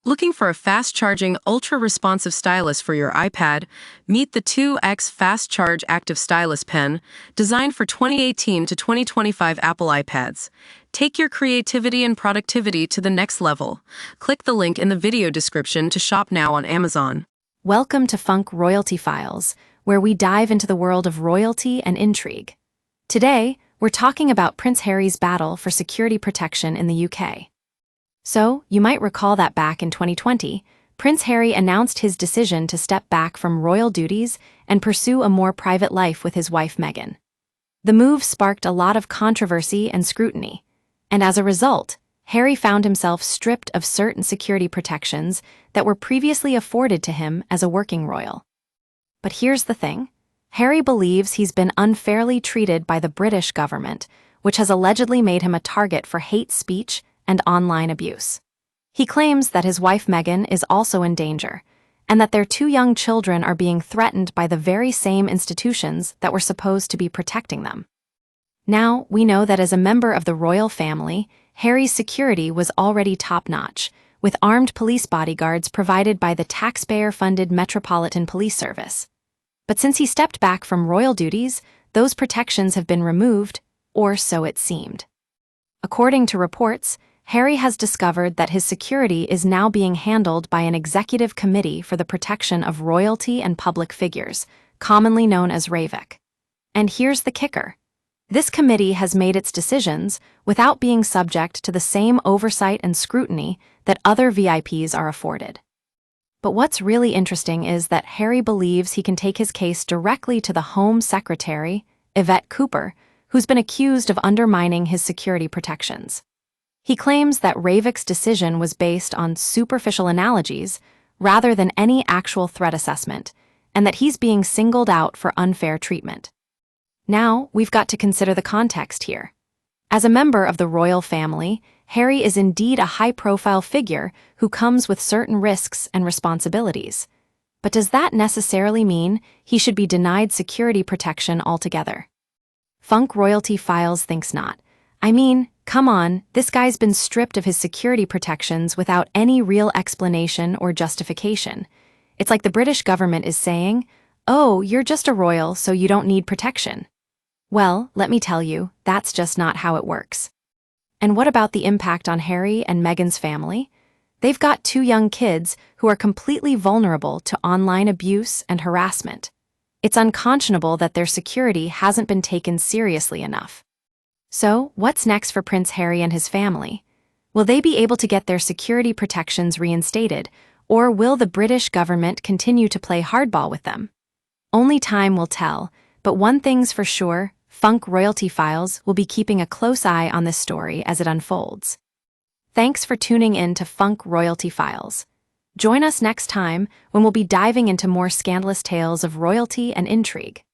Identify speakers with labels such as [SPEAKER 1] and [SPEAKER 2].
[SPEAKER 1] Looking for a fast-charging, ultra-responsive stylus for your iPad? Meet the 2X Fast Charge Active Stylus Pen, designed for 2018 to 2025 Apple iPads. Take your creativity and productivity to the next level. Click the link in the video description to shop now on Amazon.
[SPEAKER 2] Welcome to Funk Royalty Files, where we dive into the world of royalty and intrigue. Today, we're talking about Prince Harry's battle for security protection in the UK. So, you might recall that back in 2020, Prince Harry announced his decision to step back from royal duties and pursue a more private life with his wife Meghan. The move sparked a lot of controversy and scrutiny, and as a result, Harry found himself stripped of certain security protections that were previously afforded to him as a working royal. But here's the thing. Harry believes he's been unfairly treated by the British government, which has allegedly made him a target for hate speech and online abuse. He claims that his wife Meghan is also in danger, and that their two young children are being threatened by the very same institutions that were supposed to be protecting them. Now, we know that as a member of the royal family, Harry's security was already top-notch, with armed police bodyguards provided by the taxpayer-funded Metropolitan Police Service. But since he stepped back from royal duties, those protections have been removed, or so it seemed. According to reports, Harry has discovered that his security is now being handled by an executive committee for the protection of royalty and public figures, commonly known as RAVIC. And here's the kicker. This committee has made its decisions without being subject to the same oversight and scrutiny that other VIPs are afforded. But what's really interesting is that Harry believes he can take his case directly to the Home Secretary, Yvette Cooper, who's been accused of undermining his security protections. He claims that RAVIC's decision was based on superficial analogies rather than any actual threat assessment, and that he's being singled out for unfair treatment. Now, we've got to consider the context here. As a member of the royal family, Harry is indeed a high-profile figure who comes with certain risks and responsibilities. But does that necessarily mean he should be denied security protection altogether? Funk Royalty Files thinks not. I mean, come on, this guy's been stripped of his security protections without any real explanation or justification. It's like the British government is saying, "Oh, you're just a royal, so you don't need protection." Well, let me tell you, that's just not how it works. And what about the impact on Harry and Meghan's family? They've got two young kids who are completely vulnerable to online abuse and harassment. It's unconscionable that their security hasn't been taken seriously enough. So, what's next for Prince Harry and his family? Will they be able to get their security protections reinstated, or will the British government continue to play hardball with them? Only time will tell, but one thing's for sure, Funk Royalty Files will be keeping a close eye on this story as it unfolds. Thanks for tuning in to Funk Royalty Files. Join us next time when we'll be diving into more scandalous tales of royalty and intrigue.